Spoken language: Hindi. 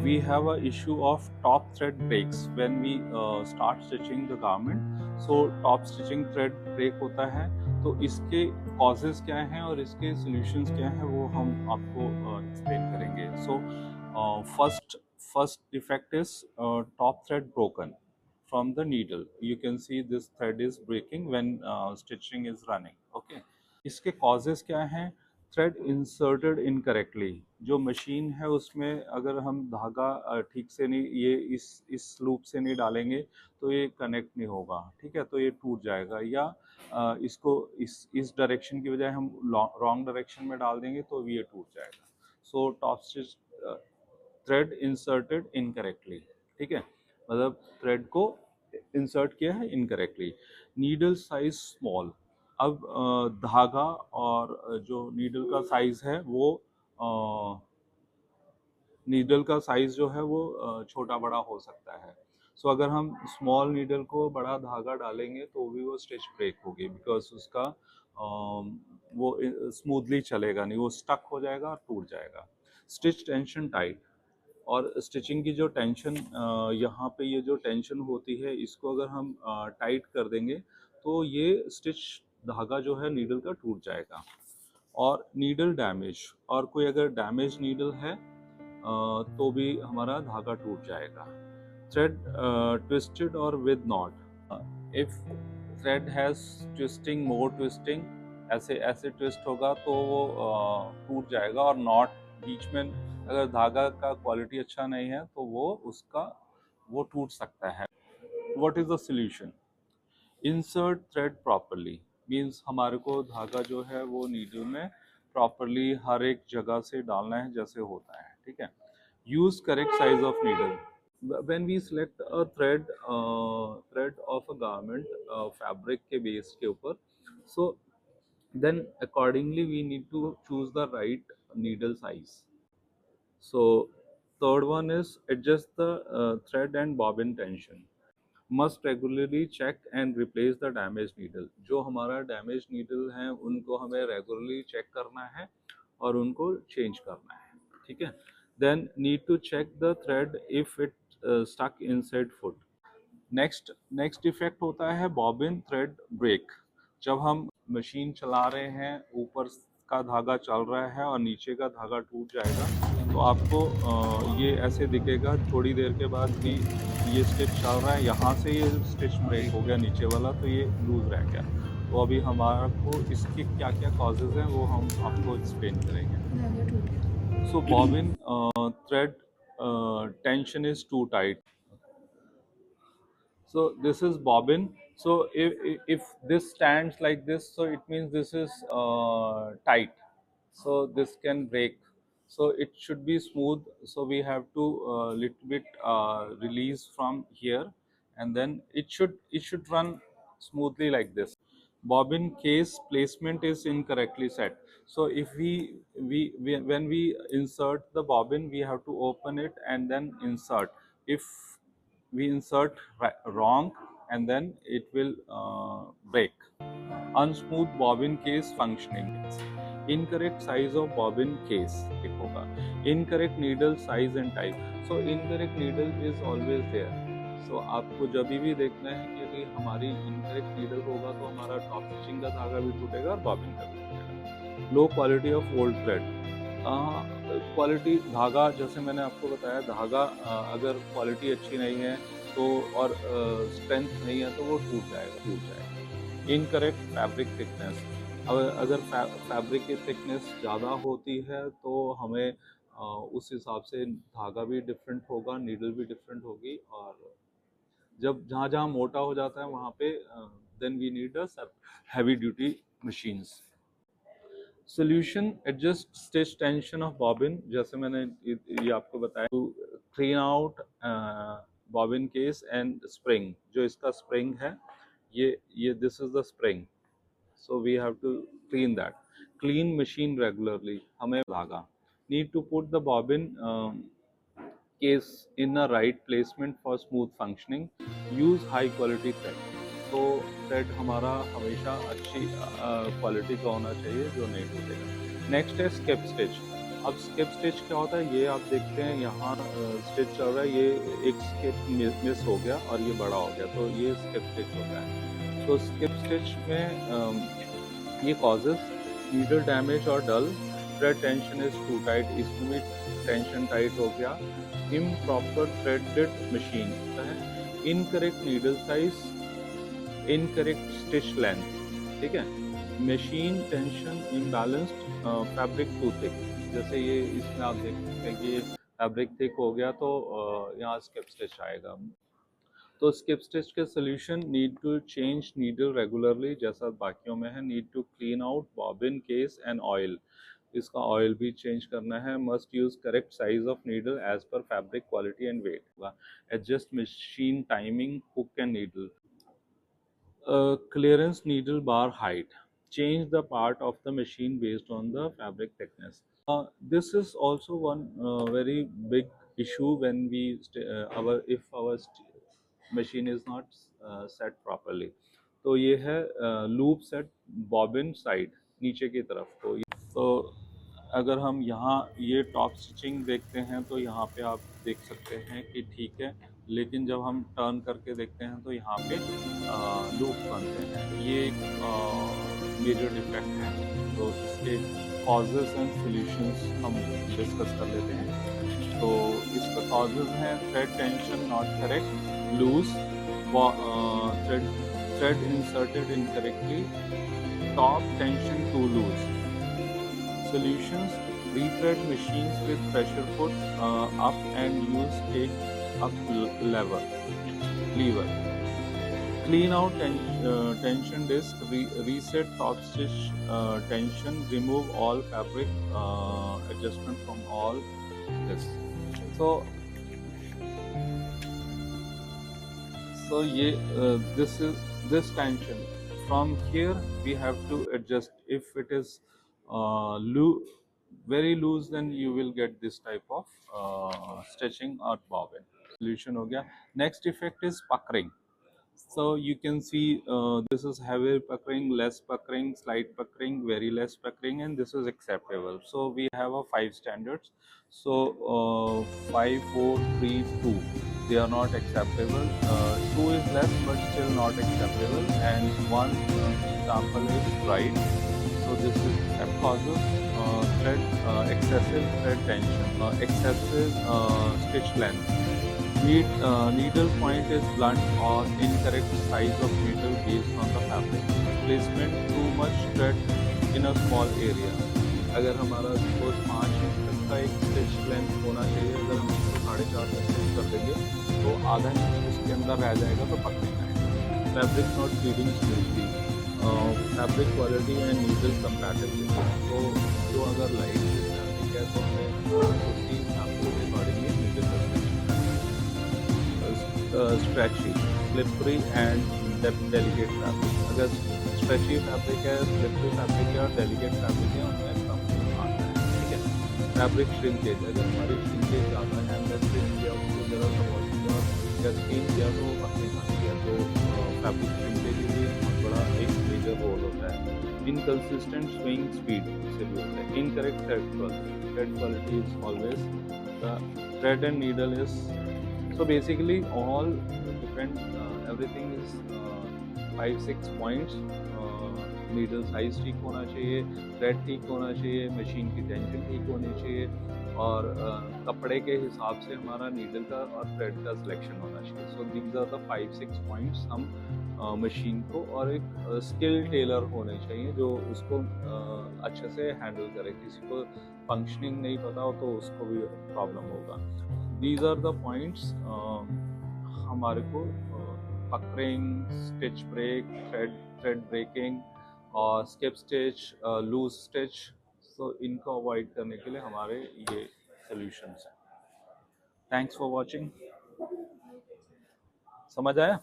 we have a issue of top thread breaks when we start stitching the garment. So top stitching thread break होता है, तो इसके causes क्या हैं और इसके solutions क्या हैं वो हम आपको explain करेंगे. So first defect is top thread broken from the needle. You can see this thread is breaking when stitching is running. Okay. इसके causes क्या हैं? Thread inserted incorrectly. जो मशीन है उसमें अगर हम धागा ठीक से नहीं, ये इस लूप से नहीं डालेंगे तो ये कनेक्ट नहीं होगा, ठीक है, तो ये टूट जाएगा. या इसको इस डायरेक्शन की बजाय हम रॉन्ग डायरेक्शन में डाल देंगे तो ये टूट जाएगा. So top stitch thread inserted incorrectly, ठीक है, मतलब थ्रेड को इंसर्ट किया है इनकरेक्टली. Needle size small. अब धागा और जो नीडल का साइज है वो नीडल का साइज जो है वो छोटा बड़ा हो सकता है. सो अगर हम स्मॉल नीडल को बड़ा धागा डालेंगे तो भी वो स्टिच ब्रेक होगी, बिकॉज उसका वो स्मूथली चलेगा नहीं, वो स्टक हो जाएगा और टूट जाएगा. Stitch tension tight. और स्टिचिंग की जो टेंशन यहाँ पे ये जो टेंशन होती है इसको अगर हम टाइट कर देंगे तो ये स्टिच धागा जो है नीडल का टूट जाएगा. और नीडल डैमेज, और कोई अगर डैमेज नीडल है तो भी हमारा धागा टूट जाएगा. थ्रेड ट्विस्टेड और with not. If thread has twisting, more twisting, ऐसे ऐसे ट्विस्ट होगा तो वो टूट जाएगा. और नॉट बीच में अगर धागा का क्वालिटी अच्छा नहीं है तो वो टूट सकता है. What is the solution? Insert thread properly. Means हमारे को धागा जो है वो नीडल में प्रॉपरली हर एक जगह से डालना है जैसे होता है, ठीक है. Use correct size of needle. when we select a thread of a garment fabric के बेस के ऊपर, so then accordingly we need to choose the right needle size. So third one is adjust the thread and bobbin tension. Must regularly check and replace the damaged needle. जो हमारा damaged needle है उनको हमें regularly check करना है और उनको change करना है, ठीक है. Then need to check the thread if it stuck inside foot. Next defect होता है बॉबिन थ्रेड ब्रेक. जब हम मशीन चला रहे हैं, ऊपर का धागा चल रहा है और नीचे का धागा टूट जाएगा तो आपको ये ऐसे दिखेगा थोड़ी देर के बाद कि ये स्टिच चल रहा है, यहाँ से ये स्टिच ब्रेक हो गया नीचे वाला, तो ये लूज रह गया. तो अभी हमारा को इसके क्या क्या कॉजेज हैं वो हम आपको एक्सप्लेन करेंगे. So bobbin thread tension is too tight. So this is bobbin. So if this stands like this, so it means this is tight, so this can break. So it should be smooth, so we have to little bit release from here, and then it should run smoothly like this. Bobbin case placement is incorrectly set. So if we when we insert the bobbin, we have to open it and then insert. If we insert wrong, and then it will break. Unsmooth bobbin case functioning. Incorrect size of bobbin case एक होगा. Incorrect needle size and type. So incorrect needle is always there. So आपको जब भी देखना है कि यदि हमारी incorrect needle होगा तो हमारा top stitching का धागा भी टूटेगा और bobbin का भी टूटेगा. Low quality of old thread. Quality धागा, जैसे मैंने आपको बताया, धागा अगर क्वालिटी अच्छी नहीं है तो और स्ट्रेंथ नहीं है तो वो टूट जाएगा. Incorrect fabric thickness. अगर फैब्रिक की थिकनेस ज़्यादा होती है तो हमें उस हिसाब से धागा भी डिफरेंट होगा, नीडल भी डिफरेंट होगी. और जब जहाँ जहाँ मोटा हो जाता है वहाँ पे then we need a heavy duty machines. Solution adjust stitch tension of bobbin. जैसे मैंने ये आपको बताया, to clean out bobbin case and spring. जो इसका स्प्रिंग है ये this is the spring, so we have to clean that. Clean machine regularly. हमें धागा. Need to put the bobbin case in a right placement for smooth functioning. Use high quality thread. तो थ्रेड हमारा हमेशा अच्छी क्वालिटी का होना चाहिए जो नहीं टूटेगा. नेक्स्ट है स्किप स्टिच. अब स्किप स्टिच क्या होता है, ये आप देखते हैं यहाँ स्टिच चल रहा है, ये एक स्किप मिस हो गया और ये बड़ा हो गया, तो ये स्किप स्टिच होता है। तो स्किप स्टिच में ये कॉजेस नीडल डैमेज और dull, thread tension is too tight, इसमें भी टेंशन टाइट हो गया, इम्प्रॉपर थ्रेडेड मशीन है, incorrect needle size, incorrect stitch length, ठीक है, machine tension imbalanced, fabric too thick, जैसे ये इसमें आप देख सकते हैं कि ये फैब्रिक थिक हो गया तो यहाँ स्किप स्टिच आएगा। तो स्किप स्टिच के solution, need to change needle regularly, जैसा बाकियों में है, need to clean out bobbin case and oil, इसका ऑयल भी चेंज करना है, must use correct size of needle as per fabric quality and weight, adjust machine timing, hook and needle, clearance needle bar height, change the part of the machine based on the fabric thickness. This is also one very big issue when we if our machine is not set properly. तो ये है लूप सेट बॉबिन साइड नीचे की तरफ, तो अगर हम यहाँ ये टॉप स्टिचिंग देखते हैं तो यहाँ पे आप देख सकते हैं कि ठीक है, लेकिन जब हम टर्न करके देखते हैं तो यहाँ पे लूप्स बनते हैं, ये एक मेजर डिफेक्ट है। तो इसके कॉजेस एंड सॉल्यूशंस हम डिस्कस कर लेते हैं। तो इसका कॉजेस हैं thread tension not correct, loose, thread inserted incorrectly, top tension too loose. Solutions: rethread machines with pressure put up and use take up lever. Clean out tension disc, reset top stitch tension, remove all fabric adjustment from all this. So ये this tension from here we have to adjust. If it is very loose, then you will get this type of stitching or bobbin. Solution हो गया. Next effect is puckering. So you can see this is heavy puckering, less puckering, slight puckering, very less puckering, and this is acceptable. So we have a 5 standards. So 5, 4, 3, 2. They are not acceptable. 2 is less but still not acceptable, and one example is right. So this is causes excessive thread tension, excessive stitch length. Needle point is blunt or incorrect size of needle based on the fabric. Placement: too much thread in a small area. अगर हमारा सपोज 5 इंच तक का एक स्टिच लेंथ होना चाहिए, अगर हम इसको 4.5 तक स्टिच कर देंगे तो आधा इंच उसके अंदर रह जाएगा तो पकड़ेगा है। Fabric not feeding smoothly, fabric quality and needle compatibility. तो जो अगर लाइट फैब्रिक है तो हमें उसी फैब्रिक के accordingly needle stretchy, slippery and delicate fabric. अगर stretchy fabric है, slippery fabric है और delicate fabric है, उनमें कम आता है, ठीक है। Fabric shrinkage, अगर हमारी shrinkage ज़्यादा है, हमने stretch किया उसको ज़रा support किया या स्टीम किया तो पकने खा गया, तो fabric shrinkage भी बहुत बड़ा एक major role होता है। Inconsistent swing speed से भी होता है। Incorrect thread quality is always the thread and needle is. So basically all depend, everything is 5-6 points. Needle size ठीक होना चाहिए, थ्रेड ठीक होना चाहिए, मशीन की टेंशन ठीक होनी चाहिए, और कपड़े के हिसाब से हमारा नीडल का और थ्रेड का सिलेक्शन होना चाहिए। So these are the 5-6 points हम मशीन को, और एक स्किल टेलर होने चाहिए जो उसको अच्छे से हैंडल करे। किसी को फंक्शनिंग नहीं पता हो तो उसको भी प्रॉब्लम होगा। These are the points हमारे को puckering, stitch break, thread breaking और skip stitch, loose stitch, so इनको avoid करने के लिए हमारे ये solutions हैं। Thanks for watching. समझ आया?